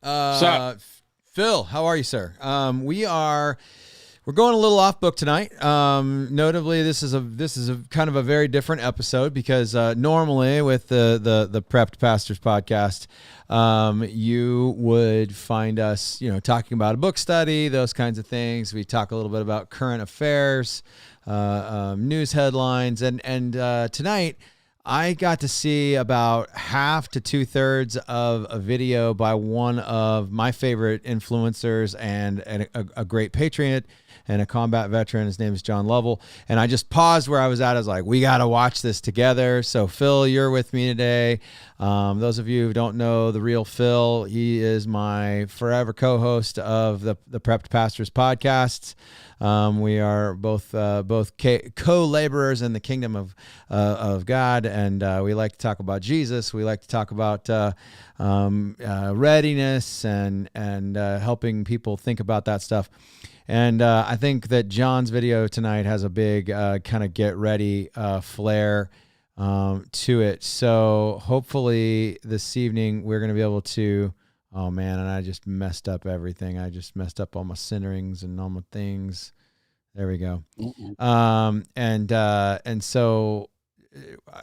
So, Phil, how are you, sir? We're going a little off book tonight. Notably, this is a kind of a very different episode because normally with the Prepped Pastors podcast, you would find us, talking about a book study, those kinds of things. We talk a little bit about current affairs, news headlines, and tonight I got to see about half to 2/3 of a video by one of my favorite influencers and a great patriot and a combat veteran. His name is John Lovell. And I just paused where I was at. I was like, we got to watch this together. So Phil, you're with me today. Those of you who don't know the real Phil, he is my forever co-host of the Prepped Pastors podcasts. We are both co-laborers in the kingdom of God, and we like to talk about Jesus. We like to talk about readiness and helping people think about that stuff. And I think that John's video tonight has a big kind of get ready flair to it. So hopefully this evening we're going to be able to. Oh man, and I just messed up everything. I just messed up all my centerings and all my things. There we go. And so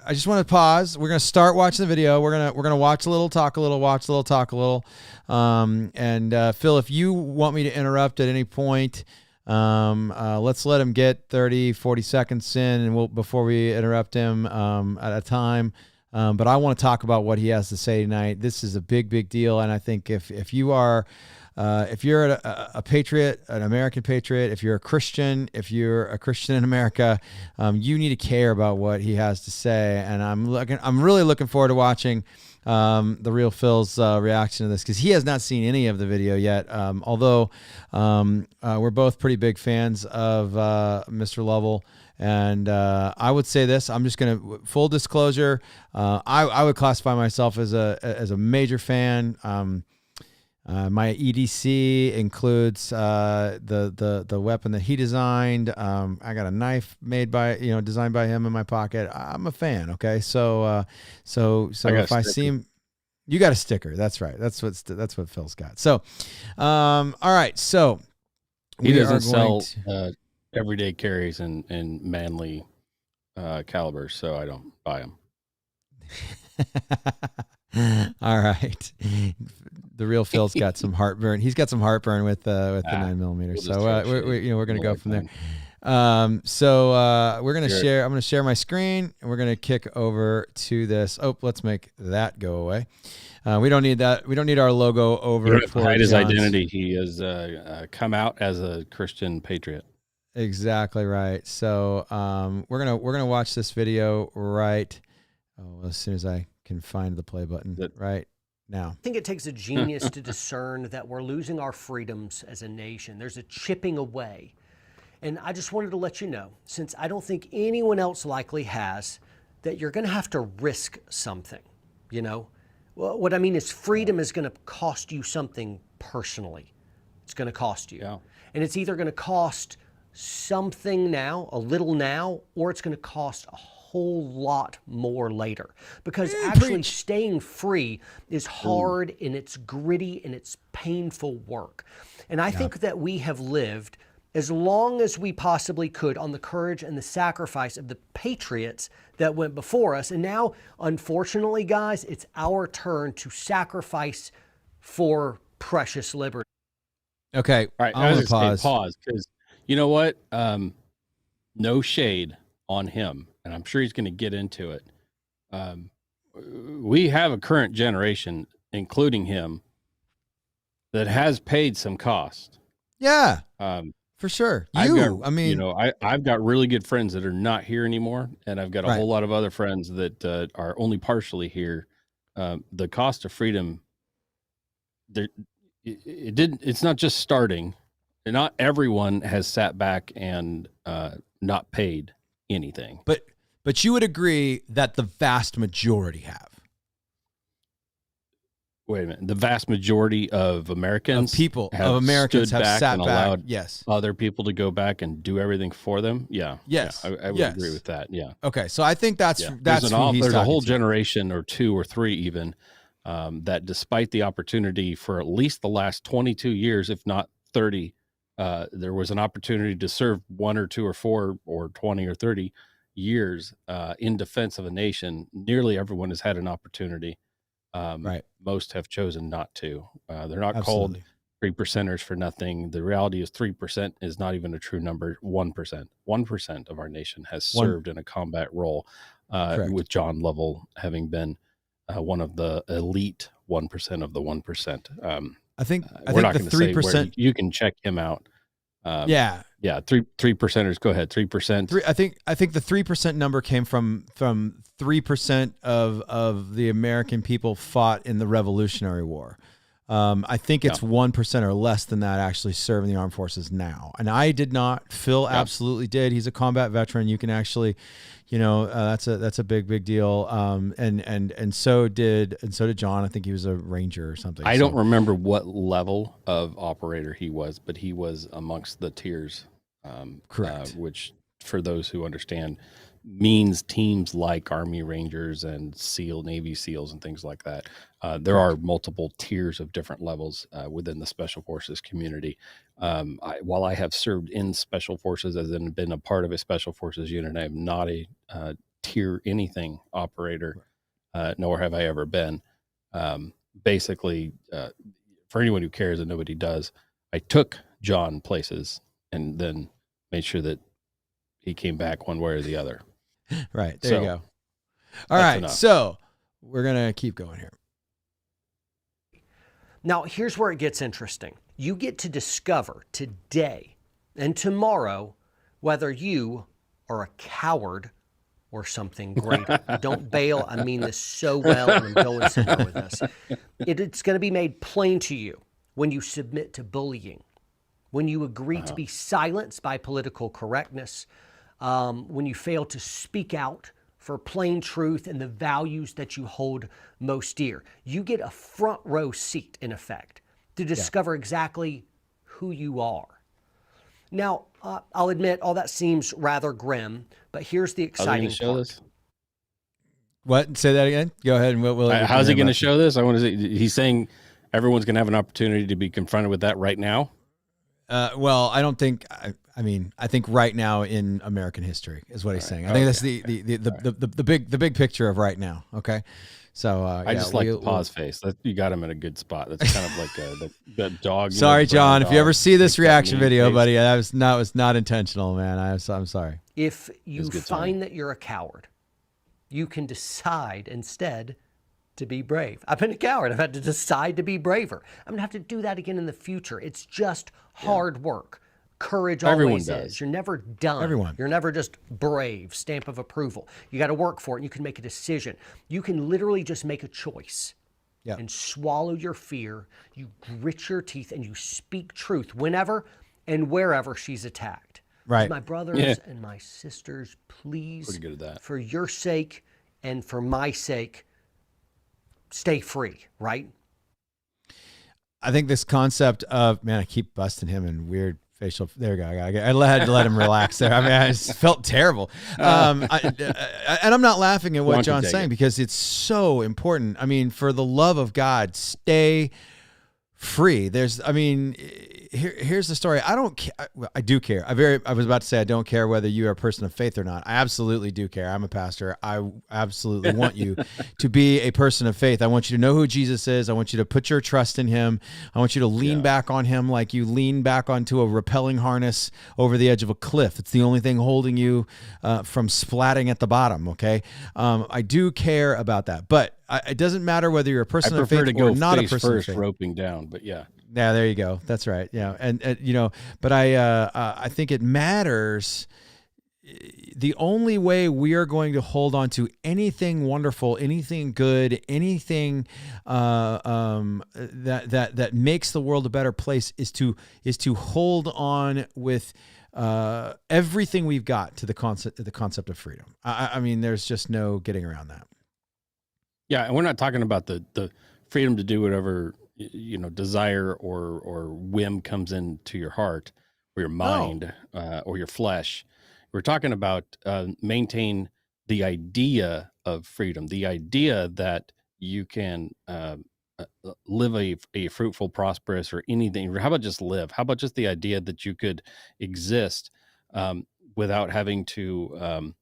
I just want to pause. We're going to start watching the video. We're going to watch a little, talk a little, watch a little, talk a little. And Phil, if you want me to interrupt at any point, let's let him get 30, 40 seconds in and before we interrupt him at a time. But I want to talk about what he has to say tonight. This is a big deal. And I think if you are, if you're a patriot, an American patriot, if you're a Christian in America, you need to care about what he has to say. And I'm really looking forward to watching the real Phil's reaction to this, because he has not seen any of the video yet. Although we're both pretty big fans of Mr. Lovell. And I would say this, I'm just going to, full disclosure, I would classify myself as a major fan. My EDC includes the weapon that he designed. I got a knife made designed by him in my pocket. I'm a fan. Okay, so if I see him, you got a sticker. That's right. That's what Phil's got. So, all right. So he doesn't sell everyday carries and manly calibers, so I don't buy them. All right. The real Phil's got some heartburn. He's got some heartburn with the 9mm. So we're going to go from there. So we're going to share. I'm going to share my screen, and we're going to kick over to this. Oh, let's make that go away. We don't need that. We don't need our logo over. To hide his identity. He has come out as a Christian patriot. Exactly right. So we're gonna watch this video right. As soon as I can find the play button right now. I think it takes a genius to discern that we're losing our freedoms as a nation. There's a chipping away. And I just wanted to let you know, since I don't think anyone else likely has, that you're going to have to risk something, Well, what I mean is freedom is going to cost you something personally. It's going to cost you. Yeah. And it's either going to cost something now, a little now, or it's going to cost a whole lot more later, because actually staying free is hard and it's gritty and it's painful work. And I think that we have lived as long as we possibly could on the courage and the sacrifice of the patriots that went before us. And now, unfortunately, guys, it's our turn to sacrifice for precious liberty. Okay. All right. I was going to pause because you know what? No shade on him, and I'm sure he's going to get into it. We have a current generation, including him, that has paid some cost. Yeah, for sure. I've got really good friends that are not here anymore, and I've got a whole lot of other friends that are only partially here. The cost of freedom, it's not just starting. Not everyone has sat back and not paid anything. But you would agree that the vast majority have. Wait a minute. The vast majority of Americans have sat back. Allowed yes. Other people to go back and do everything for them. Yeah. Yes. Yeah, I would agree with that. Yeah. Okay. So I think that's there's who he's a whole to. generation or two or three even that despite the opportunity for at least the last 22 years, if not 30, there was an opportunity to serve 1 or 2 or 4 or 20 or 30 years in defense of a nation. Nearly everyone has had an opportunity. Right. Most have chosen not to. They're not Absolutely. called 3%ers for nothing. The reality is 3% is not even a true number. 1% of our nation has served in a combat role, Correct. with John Lovell having been one of the elite 1% of the 1%. I think we're not the going to say where 3%. you can check him out. Yeah. 3%ers. Go ahead. 3%. I think the 3% number came from 3% of the American people fought in the Revolutionary War. I think it's 1% or less than that actually serve in the armed forces now. And I did not. Phil absolutely did. He's a combat veteran. You can actually, that's a big deal. And so did John. I think he was a Ranger or something. I don't remember what level of operator he was, but he was amongst the tiers. Correct. Which, for those who understand, means teams like Army Rangers and Navy SEALs and things like that. There are multiple tiers of different levels within the Special Forces community. While I have served in Special Forces, as in been a part of a Special Forces unit, I am not a tier anything operator, nor have I ever been. Basically, for anyone who cares, and nobody does, I took John places and then made sure that he came back one way or the other. Right. There you go. All right. Enough. So we're going to keep going here. Now, here's where it gets interesting. You get to discover today and tomorrow whether you are a coward or something greater. Don't bail. I mean this so well, and I'm going somewhere with this. It's going to be made plain to you when you submit to bullying, when you agree to be silenced by political correctness, when you fail to speak out for plain truth and the values that you hold most dear. You get a front row seat, in effect, to discover exactly who you are. Now, I'll admit all that seems rather grim, but here's the exciting show part. This? What? Say that again? Go ahead. And we'll how's he going to show this? I want to say, he's saying everyone's going to have an opportunity to be confronted with that right now. Well, I don't think. I think right now in American history is what he's saying. I think that's the big picture of right now. Okay, so I just like the pause face. You got him in a good spot. That's kind of like the dog. Sorry, John. If you ever see this reaction video, buddy, that was not intentional, man. I'm sorry. If you find that you're a coward, you can decide instead to be brave. I've been a coward. I've had to decide to be braver. I'm gonna have to do that again in the future. It's just hard work. Courage always is. You're never done. You're never just brave, stamp of approval. You got to work for it, and you can make a decision. You can literally just make a choice and swallow your fear. You grit your teeth and you speak truth whenever and wherever she's attacked. Right. My brothers and my sisters, please, pretty good at that. For your sake and for my sake, stay free, right? I think this concept of, man, I keep busting him in weird facial. There we go. I had to let him relax there. I mean, I just felt terrible. And I'm not laughing at what John's saying because it's so important. I mean, for the love of God, stay free. Here's the story. I don't care. I do care. I was about to say I don't care whether you are a person of faith or not. I absolutely do care. I'm a pastor. I absolutely want you to be a person of faith. I want you to know who Jesus is. I want you to put your trust in him. I want you to lean back on him like you lean back onto a rappelling harness over the edge of a cliff. It's the only thing holding you from splatting at the bottom. Okay. I do care about that, but it doesn't matter whether you're a person of faith or not a person of faith. Roping down, but yeah, there you go. That's right. Yeah, and but I think it matters. The only way we are going to hold on to anything wonderful, anything good, anything that makes the world a better place is to hold on with everything we've got to the concept of freedom. I mean, there's just no getting around that. Yeah, and we're not talking about the freedom to do whatever desire or whim comes into your heart or your mind or your flesh. We're talking about maintain the idea of freedom, the idea that you can live a fruitful, prosperous, or anything. How about just live? How about just the idea that you could exist without having to,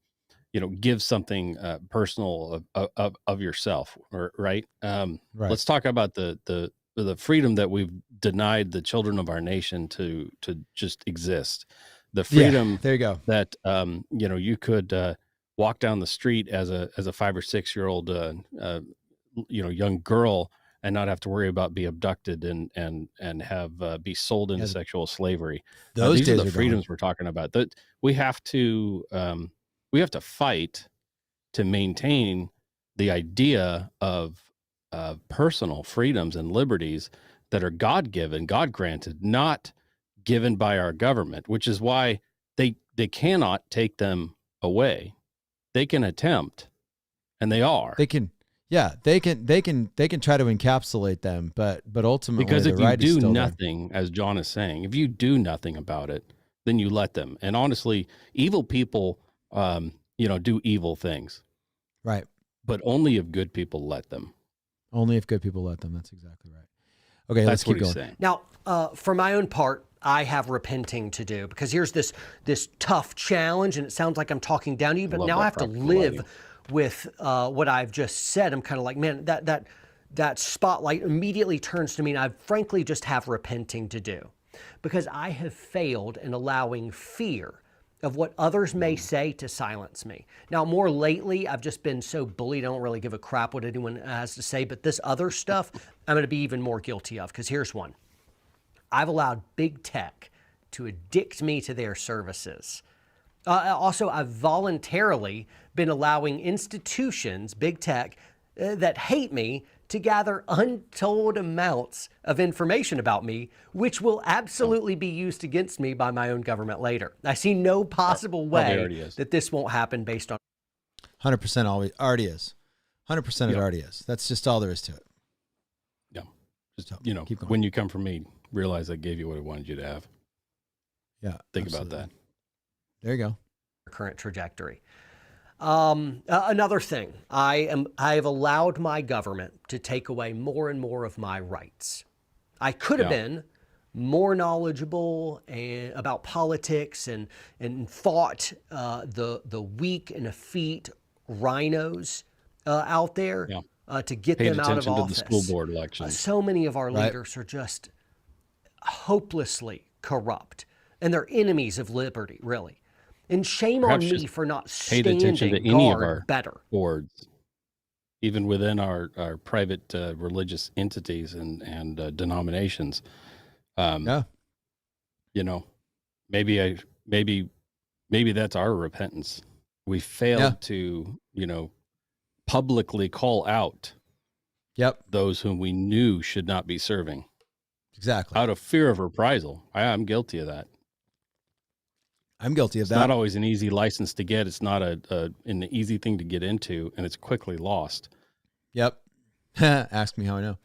give something personal of yourself, right? Right. Let's talk about the freedom that we've denied the children of our nation to just exist. The freedom There you go. that you could walk down the street as a 5 or 6 year old young girl and not have to worry about being abducted and have be sold into sexual slavery. Those These are days the are freedoms gone. we're talking about. That we have to fight to maintain the idea of personal freedoms and liberties that are God given, God granted, not given by our government, which is why they cannot take them away. They can attempt, and they are. They can try to encapsulate them, but ultimately, Because the if right you is do still there. nothing, as John is saying, if you do nothing about it, then you let them. And honestly, evil people, do evil things, Right. but only if good people let them. Only if good people let them. That's exactly right. Okay, let's That's what keep he's going. saying. Now, for my own part, I have repenting to do, because here's this tough challenge, and it sounds like I'm talking down to you, but Love now that I have to practical live lighting. with what I've just said. I'm kind of like, man, that spotlight immediately turns to me, and I frankly just have repenting to do, because I have failed in allowing fear of what others may say to silence me. Now, more lately, I've just been so bullied, I don't really give a crap what anyone has to say, but this other stuff, I'm going to be even more guilty of, because here's one. I've allowed big tech to addict me to their services. Also, I've voluntarily been allowing institutions, big tech, that hate me to gather untold amounts of information about me, which will absolutely be used against me by my own government later. I see no possible Probably way already is. that this won't happen based on 100% already is. 100% it Yeah. already is. That's just all there is to it. Yeah. Just, So, keep going. when you come from me, realize I gave you what I wanted you to have. Yeah. Think absolutely. about that. There you go. current trajectory. Another thing, I have allowed my government to take away more and more of my rights. I could have been more knowledgeable about politics and fought the weak and effete rhinos out there to get Paid them out of attention to office. the school board elections. So many of our Right. leaders are just hopelessly corrupt, and they're enemies of liberty, really. And shame Perhaps on me just for not paid attention standing to any of guard our better. boards, even within our private religious entities and denominations. Yeah. Maybe that's our repentance. We failed to, publicly call out Yep. those whom we knew should not be serving Exactly. out of fear of reprisal. I'm guilty of that. I'm guilty of It's that. not always an easy license to get. It's not an easy thing to get into, and it's quickly lost. Yep. Ask me how I know.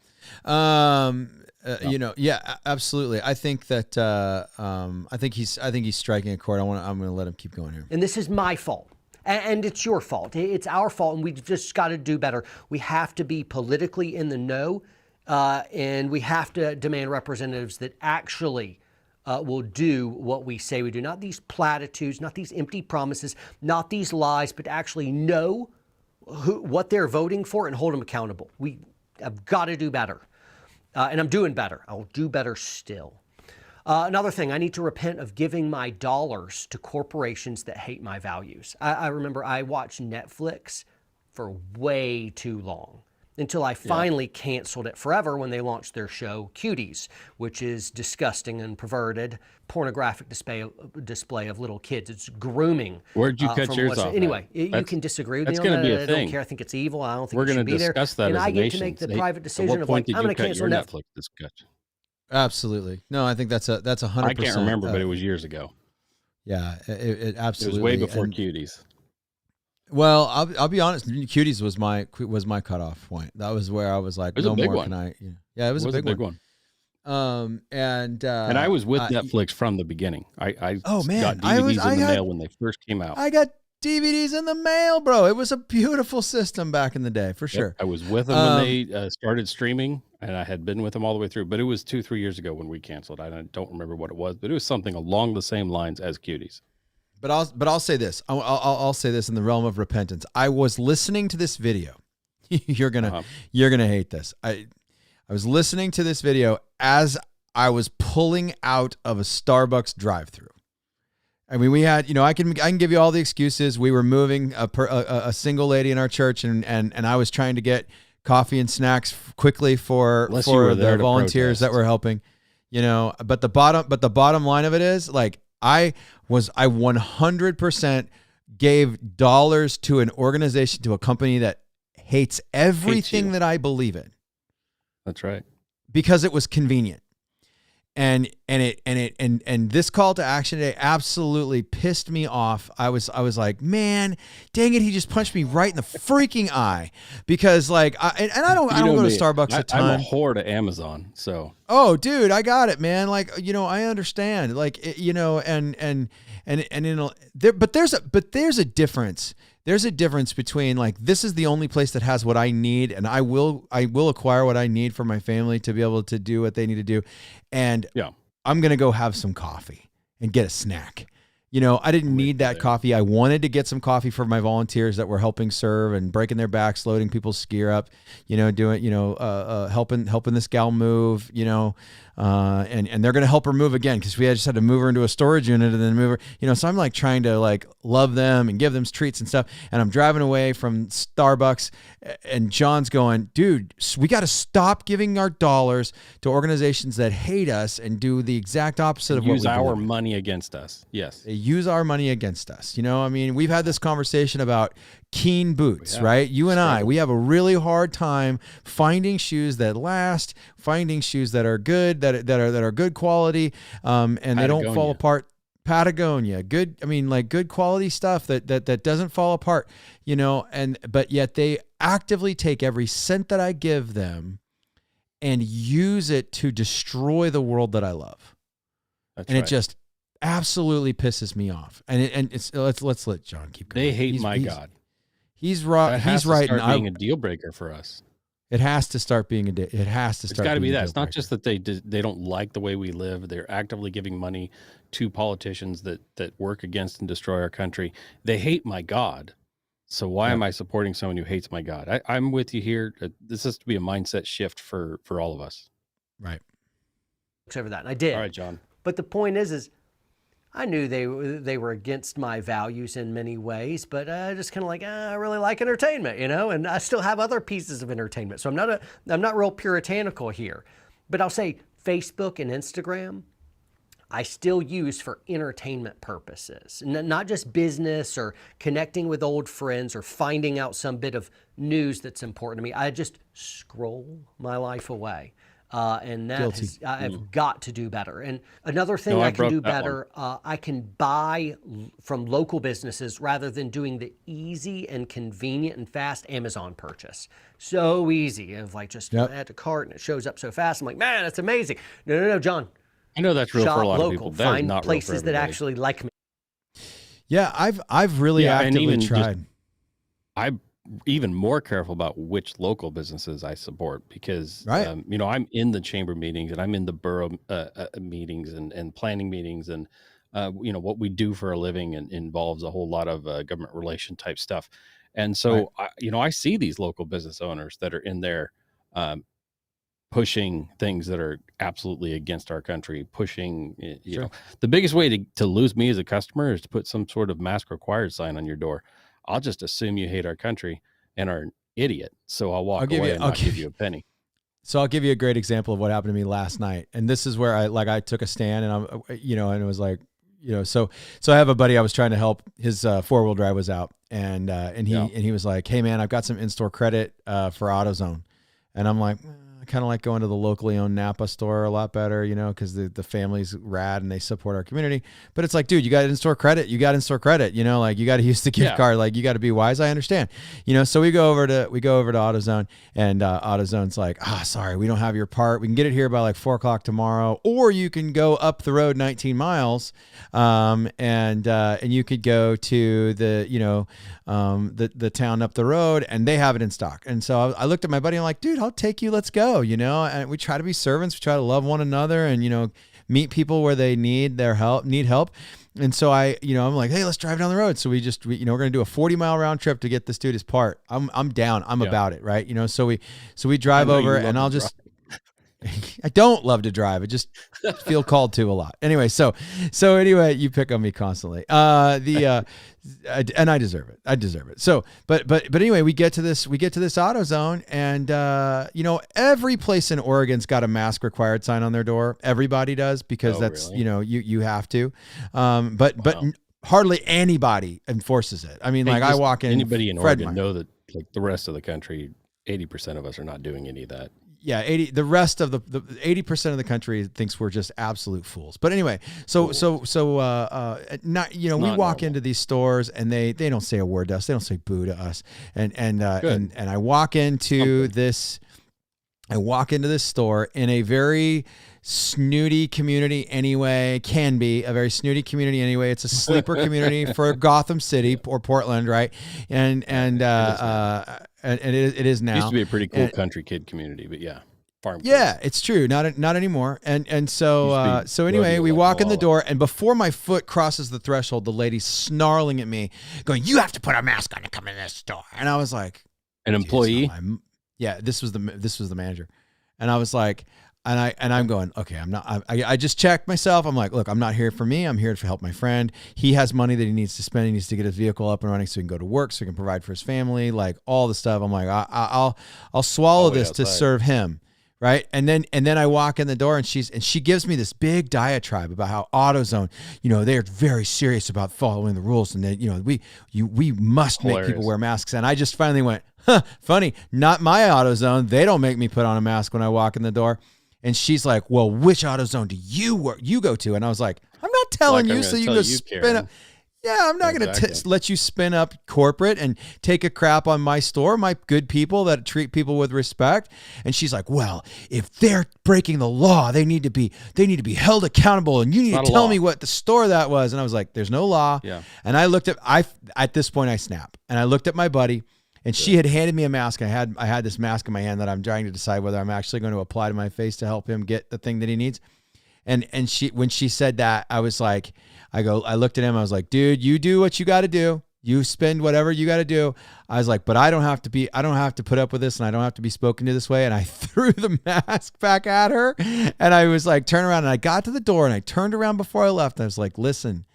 Absolutely. I think that I think he's striking a chord. I'm going to let him keep going here. And this is my fault. And it's your fault. It's our fault, and we've just got to do better. We have to be politically in the know, and we have to demand representatives that actually will do what we say we do. Not these platitudes, not these empty promises, not these lies, but actually know what they're voting for and hold them accountable. We have got to do better. And I'm doing better. I'll do better still. Another thing, I need to repent of giving my dollars to corporations that hate my values. I remember I watched Netflix for way too long until I finally canceled it forever when they launched their show Cuties, which is disgusting and perverted, pornographic display of little kids. It's grooming. Where'd you catch yours off? Anyway, you can disagree with me that's on gonna that. be a I thing. don't care. I think it's evil. I don't think We're it going should to be there. discuss that And as I a get nation. to make the Hey, private at decision what of point like, did I'm you going to cut cancel your Netflix. Netflix discussion? Absolutely. No, I think that's 100%. I can't remember, but it was years ago. Yeah, it It absolutely. was way before and, Cuties. Well, I'll be honest. Cuties was my cutoff point. That was where I was like, It was a no big more one. can I. Yeah, it was a big one. And I was with Netflix from the beginning. I Oh, man, got I DVDs was- I in the got- mail when they first came out. I got DVDs in the mail, bro. It was a beautiful system back in the day, for sure. I was with them when they started streaming, and I had been with them all the way through. But it was 2-3 years ago when we canceled. I don't remember what it was, but it was something along the same lines as Cuties. But I'll say this. I'll say this in the realm of repentance. I was listening to this video. You're gonna hate this. I was listening to this video as I was pulling out of a Starbucks drive-through. I mean, we had, I can give you all the excuses. We were moving a single lady in our church, and I was trying to get coffee and snacks quickly for the volunteers that were helping. But the bottom line of it is, like, I 100% gave dollars to an organization, to a company that hates everything that I believe in. That's right. Because it was convenient. And this call to action today absolutely pissed me off. I was like, man, dang it, he just punched me right in the freaking eye. Because, like, I don't go to Starbucks a ton. I'm a whore to Amazon, so. Oh, dude, I got it, man. Like, I understand. Like, but there's a difference. There's a difference between, like, this is the only place that has what I need, and I will acquire what I need for my family to be able to do what they need to do. And I'm going to go have some coffee and get a snack. I didn't need that coffee. I wanted to get some coffee for my volunteers that were helping serve and breaking their backs, loading people's skier up, doing, helping this gal move, and they're going to help her move again, because we just had to move her into a storage unit and then move her, so I'm like trying to, like, love them and give them treats and stuff. And I'm driving away from Starbucks, and John's going, dude, we got to stop giving our dollars to organizations that hate us and do the exact opposite of what we use our money against us. Yes. They use our money against us. I mean, we've had this conversation about Keen boots, right? You and we have a really hard time finding shoes that last, finding shoes that are good, that are good quality, and they don't fall apart. Patagonia, good. I mean, like, good quality stuff that doesn't fall apart, but yet they actively take every cent that I give them and use it to destroy the world that I love. That's and right. It just absolutely pisses me off. And let's let John keep going. They hate my God. He's right. He's right. Start being a deal breaker for us. It has to start being It has to start. It's got to be that. It's not just that they don't like the way we live. They're actively giving money to politicians that work against and destroy our country. They hate my God. So why am I supporting someone who hates my God? I'm with you here. This has to be a mindset shift for all of us. Right. Over that, and I did. All right, John. But the point is I knew they were against my values in many ways, but just kind of like, I really like entertainment, and I still have other pieces of entertainment. So I'm not real puritanical here, but I'll say Facebook and Instagram, I still use for entertainment purposes, not just business or connecting with old friends or finding out some bit of news that's important to me. I just scroll my life away. And that I've got to do better. And another thing I can do better, I can buy from local businesses rather than doing the easy and convenient and fast Amazon purchase. So easy. Of like, just add to cart and it shows up so fast. I'm like, man, that's amazing. No, John. I know that's real Shop for a lot local. of people. That Find is not places real for that everybody. actually like me. Yeah, I've really actively tried. I'm even more careful about which local businesses I support because, I'm in the chamber meetings and I'm in the borough meetings and planning meetings. And, what we do for a living involves a whole lot of government relation type stuff. And so, I see these local business owners that are in there pushing things that are absolutely against our country, pushing, the biggest way to lose me as a customer is to put some sort of mask required sign on your door. I'll just assume you hate our country and are an idiot. So I'll walk away and not give you a penny. So I'll give you a great example of what happened to me last night. And this is where I took a stand and and it was like, so I have a buddy I was trying to help. His 4-wheel drive was out and he was like, hey man, I've got some in-store credit for AutoZone. And I'm like, kind of like going to the locally owned Napa store a lot better, you know, because the family's rad and they support our community. But it's like, dude, you got in-store credit. You got in-store credit. You know, like you got to use the gift card. Like you got to be wise. I understand. You know, so we go over to AutoZone, and AutoZone's like, sorry, we don't have your part. We can get it here by like 4 o'clock tomorrow, or you can go up the road 19 miles, and you could go to the, you know, the town up the road, and they have it in stock. And so I looked at my buddy and I'm like, dude, I'll take you. Let's go. You know, and we try to be servants. We try to love one another, and, you know, meet people where they need help. And so I'm like, hey, let's drive down the road. So we're going to do a 40-mile round trip to get this dude his part. I'm down. I'm about it. Right. You know, so we drive over, and I'll just, I don't love to drive. I just feel called to a lot. Anyway, so anyway, you pick on me constantly. And I deserve it. I deserve it. So, but anyway, we get to this AutoZone, and you know, every place in Oregon's got a mask required sign on their door. Everybody does, because that's really? You know, you have to. But hardly anybody enforces it. I mean, like I walk in. Anybody in Oregon know that, like the rest of the country, 80% of us are not doing any of that. Yeah, the rest of the 80% of the country thinks we're just absolute fools. But anyway, so not, you know, we walk into these stores, and they don't say a word to us. They don't say boo to us. And I walk into this store in a very snooty community anyway, can be a very snooty community anyway. It's a sleeper community for Gotham City or Portland, right? And it is now. It used to be a pretty cool country kid community, but yeah, farm kids. Yeah, it's true. Not anymore. And so anyway, we walk in the door, and before my foot crosses the threshold, the lady's snarling at me, going, "You have to put a mask on to come in this store." And I was like, "An employee?" Yeah, this was the manager, and I was like. And I'm going, okay, I'm not, I just checked myself. I'm like, look, I'm not here for me. I'm here to help my friend. He has money that he needs to spend. He needs to get his vehicle up and running so he can go to work, so he can provide for his family, like all the stuff. I'm like, I'll swallow this to serve him. Right. And then I walk in the door, and she gives me this big diatribe about how AutoZone, you know, they're very serious about following the rules, and that, you know, we must make people wear masks. And I just finally went, funny, not my AutoZone. They don't make me put on a mask when I walk in the door. And she's like, well, which AutoZone do you go to? And I go, I'm not telling you so you can go spin up. Yeah, I'm not going to let you spin up corporate and take a crap on my store, my good people that treat people with respect. And she's like, well, if they're breaking the law, they need to be held accountable, and you need to tell me what the store that was. And I was like, there's no law. Yeah. And I looked at this point I snap, and I looked at my buddy. And she had handed me a mask. I had this mask in my hand that I'm trying to decide whether I'm actually going to apply to my face to help him get the thing that he needs. And when she said that, I was like, I looked at him. I was like, dude, you do what you got to do. You spend whatever you got to do. I was like, but I don't have to put up with this, and I don't have to be spoken to this way. And I threw the mask back at her, and I was like, turn around. And I got to the door, and I turned around before I left. And I was like, listen,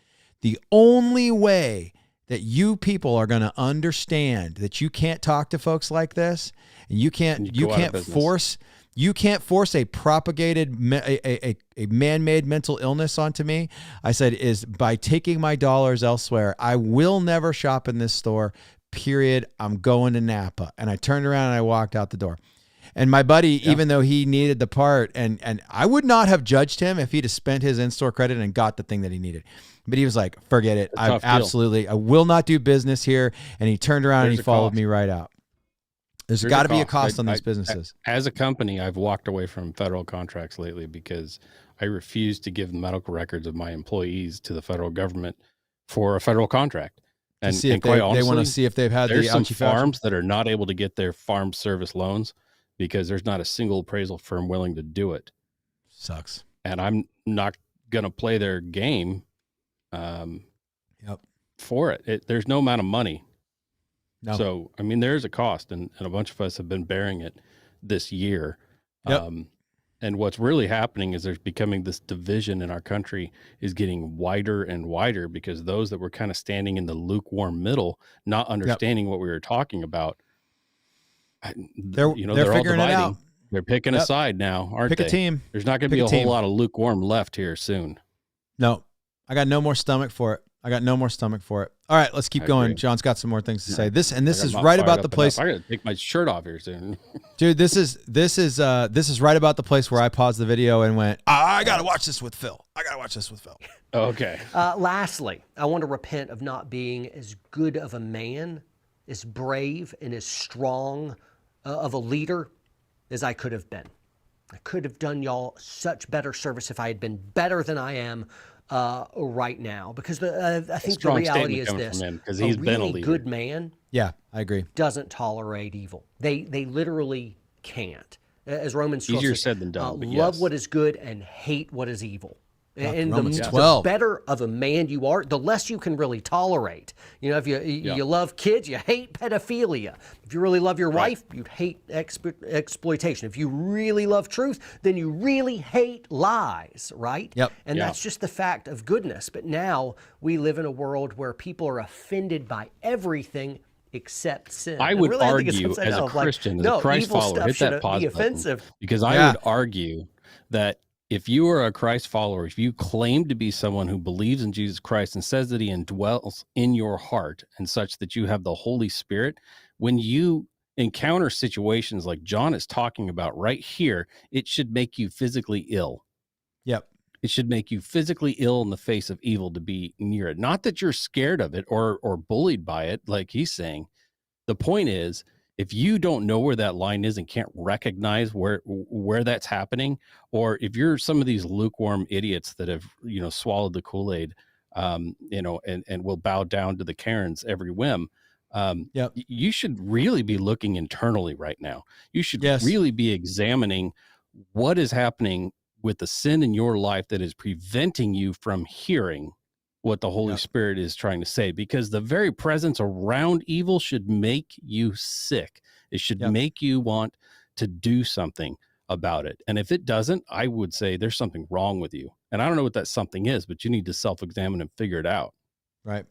the only way that you people are going to understand that you can't talk to folks like this, and you can't force a propagated a man-made mental illness onto me. I said, is by taking my dollars elsewhere. I will never shop in this store, period. I'm going to Napa. And I turned around and I walked out the door. And my buddy, even though he needed the part, and I would not have judged him if he'd have spent his in-store credit and got the thing that he needed. But he was like, forget it. I will not do business here. And he turned around and he followed me right out. There's got to be a cost on these businesses. As a company, I've walked away from federal contracts lately because I refuse to give the medical records of my employees to the federal government for a federal contract. And quite honestly, they want to see if they've had there's some farms that are not able to get their farm service loans because there's not a single appraisal firm willing to do it. Sucks. And I'm not going to play their game for it. There's no amount of money. No. So, I mean, there's a cost, and a bunch of us have been bearing it this year. Yep. And what's really happening is there's becoming this division in our country is getting wider and wider because those that were kind of standing in the lukewarm middle, not understanding what we were talking about, they're all figuring it out. They're picking a side now, aren't they? Pick a team. There's not going to be a whole lot of lukewarm left here soon. No, I got no more stomach for it. All right, let's keep I going. agree. John's got some more things to say. This I'm is not right fired about up the place. enough. I gotta take my shirt off here soon. Dude, this is right about the place where I paused the video and went, I gotta watch this with Phil. Okay. Lastly, I want to repent of not being as good of a man, as brave, and as strong of a leader as I could have been. I could have done y'all such better service if I had been better than I am right now. Because I think the reality is this: because a he's been a really leader. good man Yeah, I agree. doesn't tolerate evil. They literally can't. As Romans 12 Easier says, said than done, but love yes. what is good and hate what is evil. And Romans the 12. better of a man you are, the less you can really tolerate. You know, if you love kids, you hate pedophilia. If you really love your wife, you'd hate exploitation. If you really love truth, then you really hate lies, right? Yep. And that's just the fact of goodness. But now we live in a world where people are offended by everything except sin. I And would really, I think it's argue upside as a down of like, Christian, as no, a Christ evil follower, stuff hit that shouldn't pause be button, offensive. because I would argue that if you are a Christ follower, if you claim to be someone who believes in Jesus Christ and says that he indwells in your heart and such that you have the Holy Spirit, when you encounter situations like John is talking about right here, it should make you physically ill. Yep. It should make you physically ill in the face of evil to be near it. Not that you're scared of it or bullied by it, like he's saying. The point is, if you don't know where that line is and can't recognize where that's happening, or if you're some of these lukewarm idiots that have, swallowed the Kool-Aid, and will bow down to the Karens every whim, you should really be looking internally right now. You should really be examining what is happening with the sin in your life that is preventing you from hearing what the Holy Spirit is trying to say, because the very presence around evil should make you sick. It should make you want to do something about it. And if it doesn't, I would say there's something wrong with you. And I don't know what that something is, but you need to self-examine and figure it out. Right.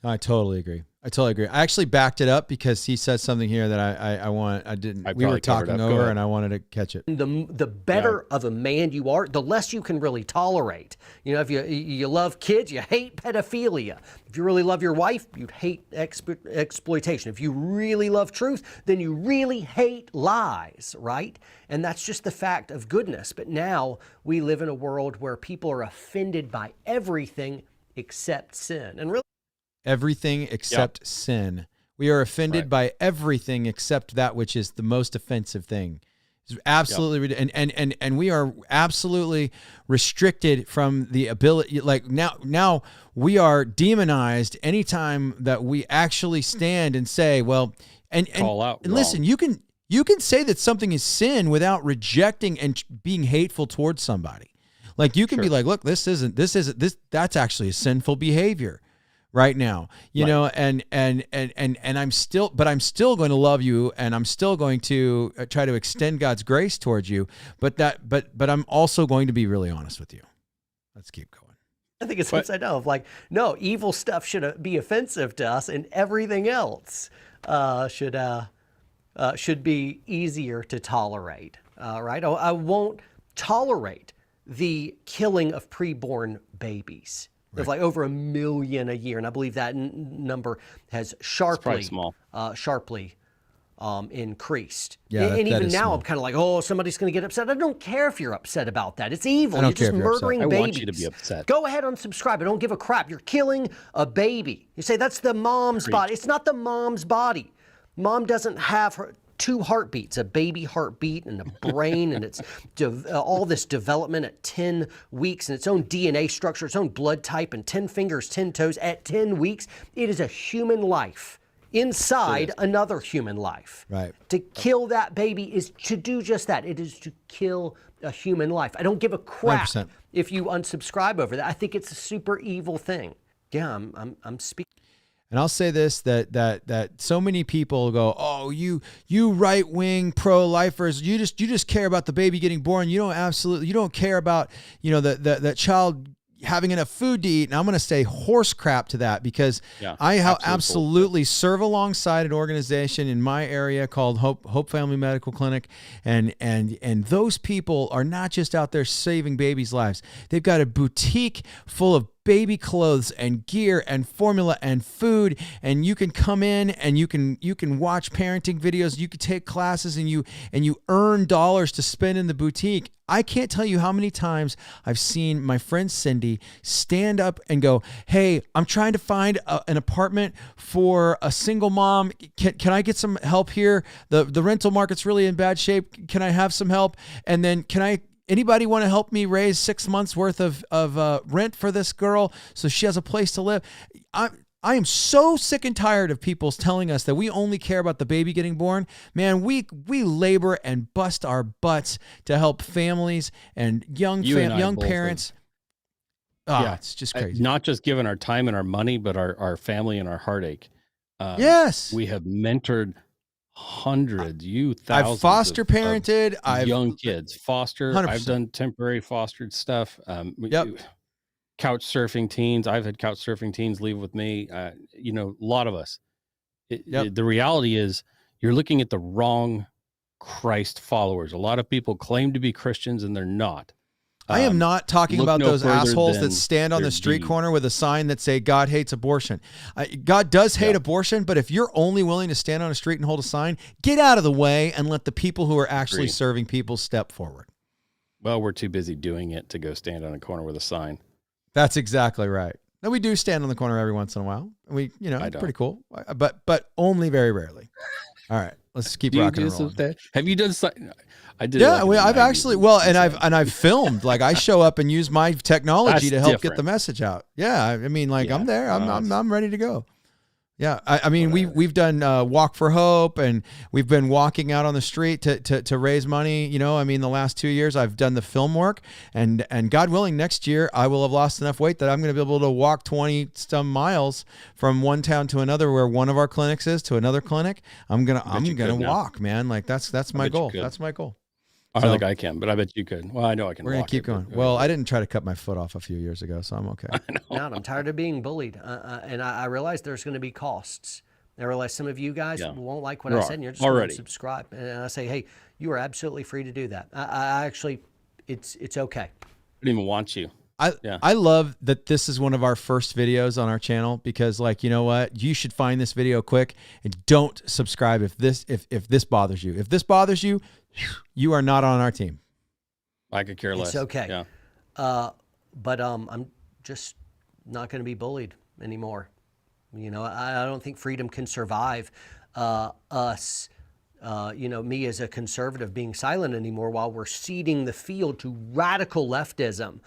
I totally agree. I actually backed it up because he said something here that we were talking over and I wanted to catch it. The better of a man you are, the less you can really tolerate. You know, if you love kids, you hate pedophilia. If you really love your wife, you'd hate exploitation. If you really love truth, then you really hate lies, right? And that's just the fact of goodness. But now we live in a world where people are offended by everything except sin. And really, everything except sin. We are offended by everything except that which is the most offensive thing. It's absolutely, and we are absolutely restricted from the ability. Like now we are demonized anytime that we actually stand and say, well, and call out. And listen, you can say that something is sin without rejecting and being hateful towards somebody. Like you can be like, look, this that's actually a sinful behavior right now, you know, and I'm still going to love you, and I'm still going to try to extend God's grace towards you. But I'm also going to be really honest with you. Let's keep going. I think it's upside down of like, no, evil stuff should be offensive to us, and everything else should be easier to tolerate. Right? I won't tolerate the killing of preborn babies. There's like over 1 million a year, and I believe that number has sharply increased. Yeah, and even now, small. I'm kind of like, oh, somebody's going to get upset. I don't care if you're upset about that. It's evil. You're just murdering babies. I want you to be upset. Go ahead, unsubscribe. I don't give a crap. You're killing a baby. You say that's the mom's body. It's not the mom's body. Mom doesn't have her 2 heartbeats, a baby heartbeat and a brain, and it's all this development at 10 weeks and its own DNA structure, its own blood type, and 10 fingers, 10 toes at 10 weeks. It is a human life inside another human life. Right. To kill that baby is to do just that. It is to kill a human life. I don't give a crap 100%. if you unsubscribe over that. I think it's a super evil thing. Yeah, I'm speaking. And I'll say this, that so many people go, oh, you right-wing pro-lifers, you just care about the baby getting born. You don't care about, the child having enough food to eat. And I'm going to say horse crap to that, because I absolutely serve alongside an organization in my area called Hope Family Medical Clinic. And those people are not just out there saving babies' lives. They've got a boutique full of baby clothes and gear and formula and food, and you can come in and you can watch parenting videos, you can take classes, and you earn dollars to spend in the boutique. I can't tell you how many times I've seen my friend Cindy stand up and go, "Hey, I'm trying to find an apartment for a single mom. Can I get some help here? The rental market's really in bad shape. Can I have some help? And then anybody want to help me raise 6 months worth of rent for this girl so she has a place to live?" I am so sick and tired of people telling us that we only care about the baby getting born. Man, we labor and bust our butts to help families and young parents. Yeah, It's just crazy. Not just giving our time and our money, but our family and our heartache. Yes. We have mentored hundreds, thousands. I've foster parented. I've young kids foster. 100%. I've done temporary fostered stuff. Yep. Couch surfing teens. I've had couch surfing teens leave with me. A lot of us. The reality is you're looking at the wrong Christ followers. A lot of people claim to be Christians and they're not. I am not talking about those assholes that stand on the street corner with a sign that say God hates abortion. God does hate abortion, but if you're only willing to stand on a street and hold a sign, get out of the way and let the people who are actually serving people step forward. Well, we're too busy doing it to go stand on a corner with a sign. That's exactly right. Now, we do stand on the corner every once in a while. Pretty cool, but only very rarely. All right, let's keep rocking and rolling. Have you done something? I did. Yeah, I've actually I've filmed. Like, I show up and use my technology to help get the message out. Yeah, I mean, I'm there. I'm ready to go. Yeah, I mean, we've done Walk for Hope, and we've been walking out on the street to raise money. I mean, the last 2 years I've done the film work, and God willing, next year I will have lost enough weight that I'm going to be able to walk 20 some miles from one town to another, where one of our clinics is, to another clinic. I'm gonna walk, man. Like that's my goal. That's my goal. I don't think I can, but I bet you could. Well, I know I can. We're going to keep going. Well, I didn't try to cut my foot off a few years ago, so I'm okay. I'm tired of being bullied. And I realize there's going to be costs. I realize some of you guys won't like what I said, and you're just going to subscribe. And I say, hey, you are absolutely free to do that. I actually, it's okay. I don't even want you. I love that this is one of our first videos on our channel, because, like, you know what? You should find this video quick and don't subscribe if this bothers you. If this bothers you, you are not on our team. I could care less. It's okay. Yeah. But I'm just not going to be bullied anymore. I don't think freedom can survive us, me as a conservative being silent anymore, while we're ceding the field to radical leftism,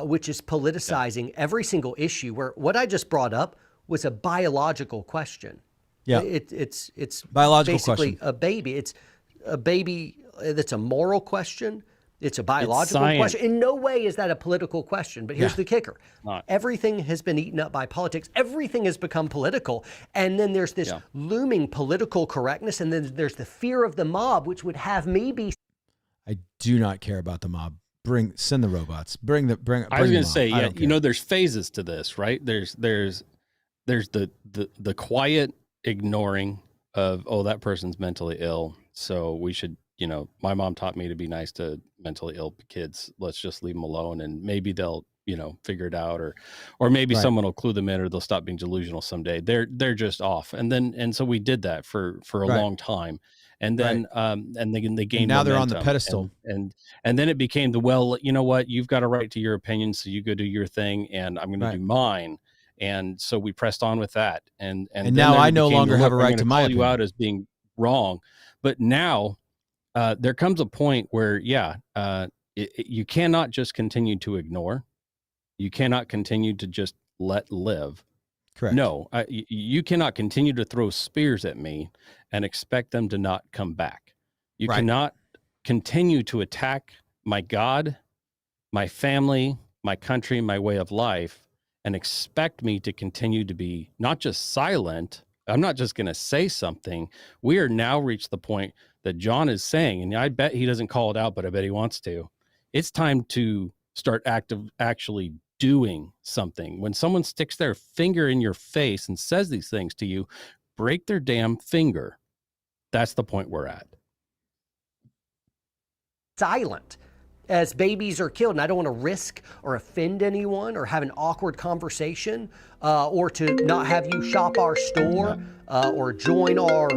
which is politicizing every single issue, where what I just brought up was a biological question. Yeah. It's biological basically question. a baby. It's a baby that's a moral question. It's a biological question. In no way is that a political question. But here's the kicker. Everything has been eaten up by politics. Everything has become political. And then there's this looming political correctness. And then there's the fear of the mob, which would have me be. I do not care about the mob. Send the robots. Bring I was going to say, there's phases to this, right? There's the quiet ignoring of, that person's mentally ill, so we should, my mom taught me to be nice to mentally ill kids. Let's just leave them alone, and maybe they'll, figure it out, or maybe someone will clue them in, or they'll stop being delusional someday. They're just off. And so we did that for a long time. And then, and they gained. Now they're on the pedestal, and then it became you know what, you've got a right to your opinion, so you go do your thing, and I'm going to do mine. And so we pressed on with that, and now I no longer have a right to my opinion. You out as being wrong, but now there comes a point where you cannot just continue to ignore. You cannot continue to just let live. Correct. No, you cannot continue to throw spears at me and expect them to not come back. You cannot continue to attack my God, my family, my country, my way of life, and expect me to continue to be not just silent. I'm not just going to say something. We are now reached the point that John is saying, and I bet he doesn't call it out, but I bet he wants to. It's time to start actually doing something. When someone sticks their finger in your face and says these things to you, break their damn finger. That's the point we're at. Silent. as babies are killed. And I don't want to risk or offend anyone or have an awkward conversation or to not have you shop our store or join our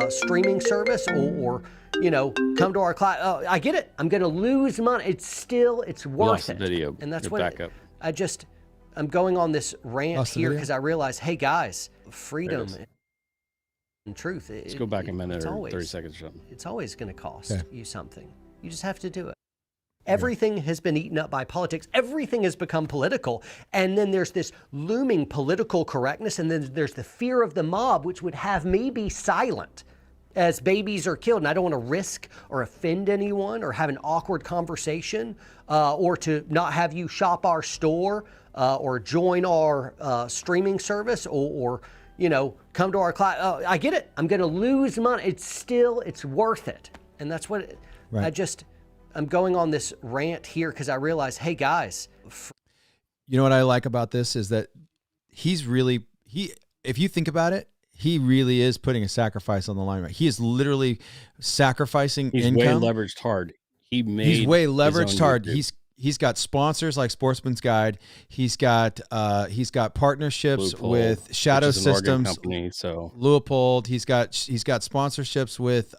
streaming service or you know, come to our class. I get it. I'm going to lose money. It's worth it. Video. And that's You're what back up. I'm going on this rant here because I realize, hey guys, freedom and truth. Let's go back a minute or 30 seconds or something. It's always going to cost you something. You just have to do it. Everything has been eaten up by politics. Everything has become political. And then there's this looming political correctness. And then there's the fear of the mob, which would have me be silent as babies are killed. And I don't want to risk or offend anyone or have an awkward conversation or to not have you shop our store or join our streaming service or you know, come to our class. I get it. I'm going to lose money. It's worth it. And that's what I'm going on this rant here because I realize, hey guys. You know what I like about this is that if you think about it, he really is putting a sacrifice on the line. Right? He is literally sacrificing income. He's way leveraged hard. He's way leveraged hard. He's got sponsors like Sportsman's Guide. He's got partnerships with Shadow Systems, company, so Leupold. He's got sponsorships with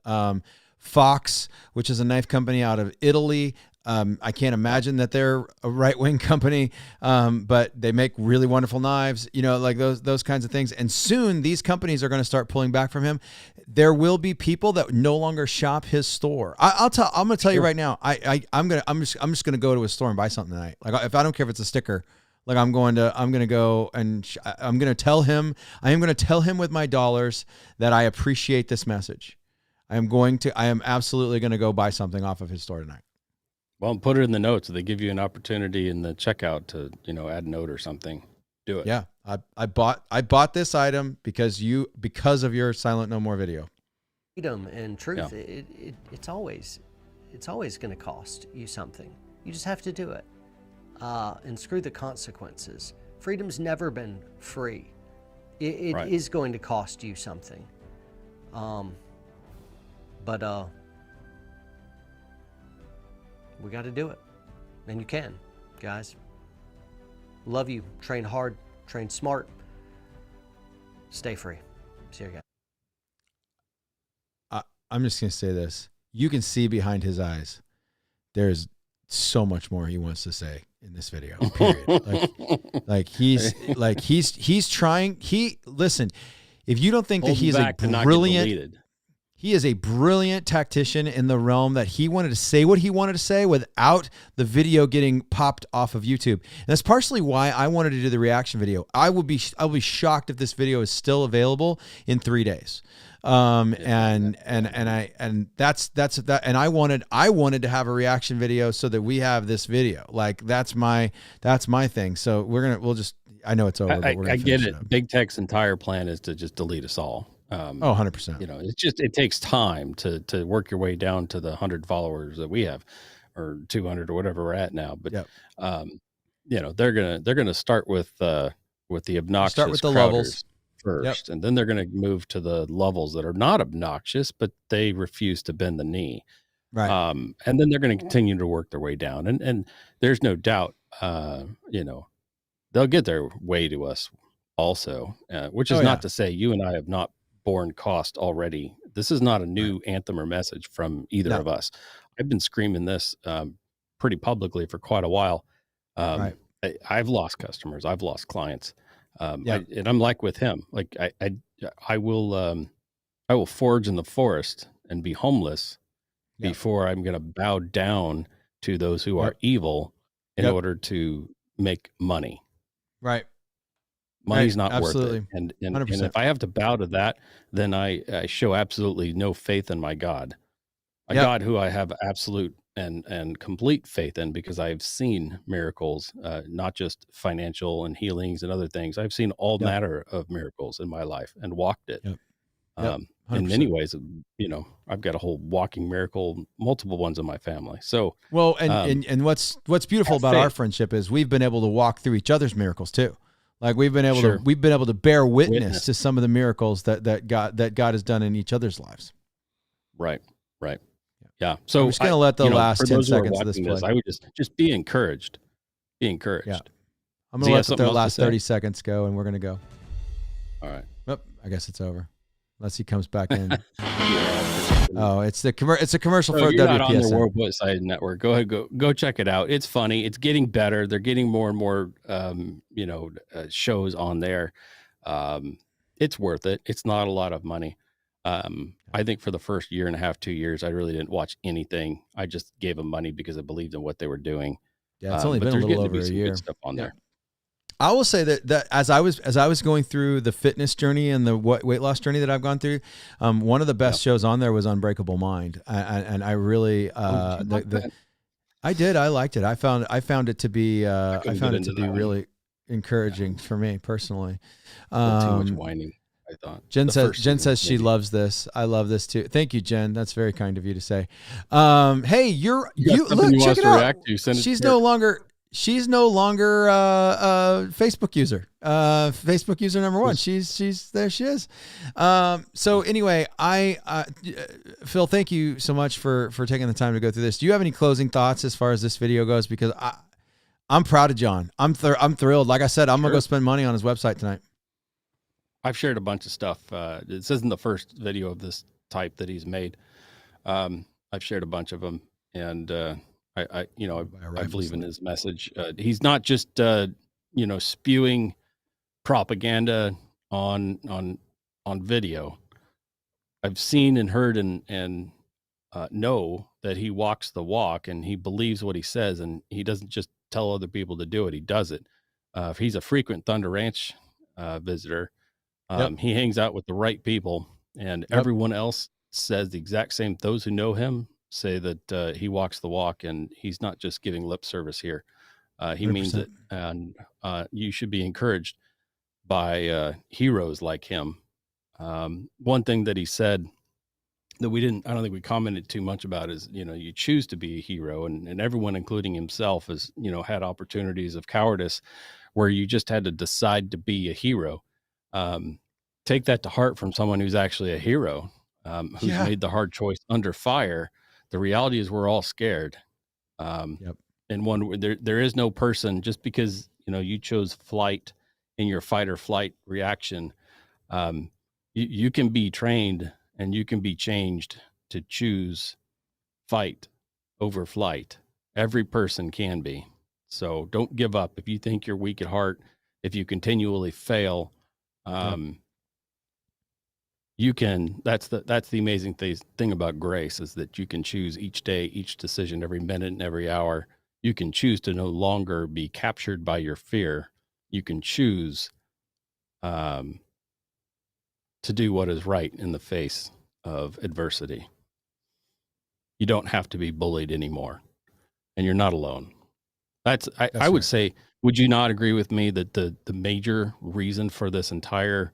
Fox, which is a knife company out of Italy. I can't imagine that they're a right-wing company, but they make really wonderful knives, you know, like those kinds of things. And soon these companies are going to start pulling back from him. There will be people that no longer shop his store. I'm going to tell you right now. I'm just going to go to his store and buy something tonight. Like if I don't care if it's a sticker, like I'm going to go and I'm going to tell him with my dollars that I appreciate this message. I am absolutely going to go buy something off of his store tonight. Well, put it in the notes. If they give you an opportunity in the checkout to, you know, add a note or something, do it. Yeah. I bought this item because of your Silent No More video. Freedom and truth. Yeah. It's always going to cost you something. You just have to do it. And screw the consequences. Freedom's never been free. It is going to cost you something. But we got to do it. And you can, guys. Love you. Train hard. Train smart. Stay free. See you guys. I'm just going to say this. You can see behind his eyes. There's so much more he wants to say in this video. Period. he's trying. Listen, if you don't think that he's a brilliant, he is a brilliant tactician in the realm that he wanted to say what he wanted to say without the video getting popped off of YouTube. And that's partially why I wanted to do the reaction video. I'll be shocked if this video is still available in 3 days. And I wanted to have a reaction video so that we have this video. Like that's my thing. So I know it's over. But we're gonna I get it. Big Tech's entire plan is to just delete us all. 100%. You know, it takes time to work your way down to the 100 followers that we have, or 200 or whatever we're at now. But you know, they're gonna start with the obnoxious. Start with the levels first, and then they're going to move to the levels that are not obnoxious, but they refuse to bend the knee. Right. And then they're going to continue to work their way down, and there's no doubt, you know, they'll get their way to us also, which is not to say you and I have not borne cost already. This is not a new anthem or message from either of us. I've been screaming this pretty publicly for quite a while. I've lost customers. I've lost clients. And I'm like with him, like I will forage in the forest and be homeless before I'm going to bow down to those who are evil in order to make money. Right. Money's not worth absolutely. it. And if I have to bow to that, then I show absolutely no faith in my God, a God who I have absolute and complete faith in, because I've seen miracles, not just financial and healings and other things. I've seen all matter of miracles in my life and walked it. In many ways, you know, I've got a whole walking miracle, multiple ones in my family. So, well, and what's beautiful about our friendship is we've been able to walk through each other's miracles too. Like we've been able to bear witness to some of the miracles that God has done in each other's lives. Right. Yeah. So I'm just going to let the last for 10 those who are seconds of this watching play. this, I would just be encouraged. Be encouraged. Yeah. I'm Does going he to have let the something else to last say? 30 seconds go, and we're going to go. All right. Oh, I guess it's over. Unless he comes back in. Yeah. Oh, it's a commercial So for if you're not on their WPSN. World Website Network, go ahead, go check it out. It's funny. It's getting better. They're getting more and more, shows on there. It's worth it. It's not a lot of money. I think for the first year and a half, 2 years, I really didn't watch anything. I just gave them money because I believed in what they were doing. Yeah, it's only But been a there's little getting to over be a some year. good stuff on there. I will say that as I was going through the fitness journey and the weight loss journey that I've gone through, one of the best shows on there was Unbreakable Mind, and I really I did. I liked it. I found it to be really encouraging for me personally. Too much whining, I thought. Jen says she loves this. I love this too. Thank you, Jen. That's very kind of you to say. Hey, you look, check it out. She's no longer Facebook user. Facebook user number 1. She's there. She is. So anyway, Phil, thank you so much for taking the time to go through this. Do you have any closing thoughts as far as this video goes? Because I'm proud of John. I'm thrilled. Like I said, I'm gonna go spend money on his website tonight. I've shared a bunch of stuff. This isn't the first video of this type that he's made. I've shared a bunch of them, and I believe in his message. He's not just spewing propaganda on video. I've seen and heard and know that he walks the walk, and he believes what he says, and he doesn't just tell other people to do it. He does it. If he's a frequent Thunder Ranch visitor, he hangs out with the right people, and everyone else says the exact same. Those who know him say that he walks the walk, and he's not just giving lip service here. He 100%. Means it, and you should be encouraged by heroes like him. One thing that he said that I don't think we commented too much about is, you choose to be a hero, and everyone, including himself, has, had opportunities of cowardice where you just had to decide to be a hero. Take that to heart from someone who's actually a hero, who's made the hard choice under fire. The reality is we're all scared. And there is no person, just because, you chose flight in your fight or flight reaction. You can be trained and you can be changed to choose fight over flight. Every person can be. So don't give up. If you think you're weak at heart, if you continually fail, you can. That's the amazing thing about grace, is that you can choose each day, each decision, every minute and every hour. You can choose to no longer be captured by your fear. You can choose to do what is right in the face of adversity. You don't have to be bullied anymore, and you're not alone. I would say, would you not agree with me that the major reason for this entire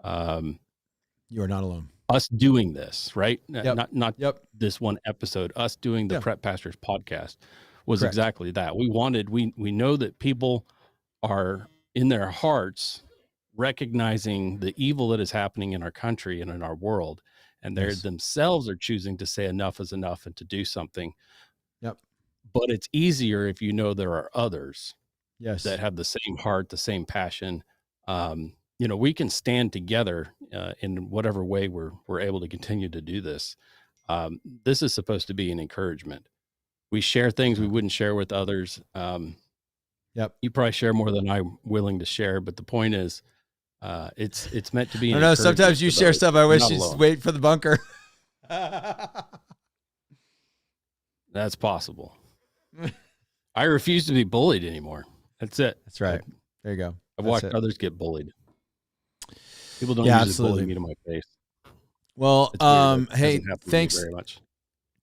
you are not alone. Us doing this, right? Not this one episode, us doing the Prep Pastors podcast was exactly that. We know that people are in their hearts recognizing the evil that is happening in our country and in our world, and they themselves are choosing to say enough is enough and to do something. But it's easier if you know there are others that have the same heart, the same passion. We can stand together in whatever way we're able to continue to do this. This is supposed to be an encouragement. We share things we wouldn't share with others. You probably share more than I'm willing to share, but the point is, it's meant to be. I know sometimes you share stuff I wish you just wait for the bunker. That's possible. I refuse to be bullied anymore. That's it. That's right. There you go. I've watched others get bullied. People don't usually bully me to my face. Well, hey, thanks very much.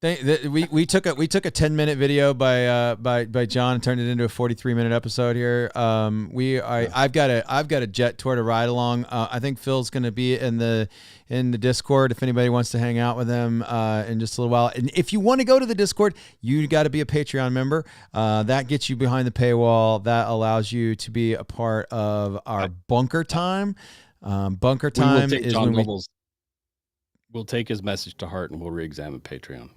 We took a 10-minute video by John and turned it into a 43-minute episode here. I've got a jet tour to ride along. I think Phil's going to be in the Discord if anybody wants to hang out with him in just a little while. And if you want to go to the Discord, you got to be a Patreon member. That gets you behind the paywall. That allows you to be a part of our bunker time. Bunker time is when we'll take his message to heart and we'll re-examine Patreon.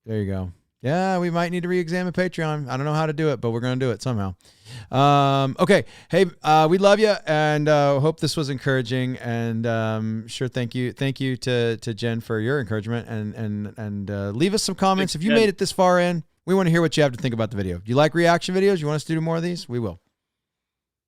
There you go. Yeah, we might need to re-examine Patreon. I don't know how to do it, but we're going to do it somehow. Okay. Hey, we love you, and hope this was encouraging. And sure, thank you to Jen for your encouragement. And leave us some comments if you made it this far in. We want to hear what you have to think about the video. Do you like reaction videos? You want us to do more of these? We will.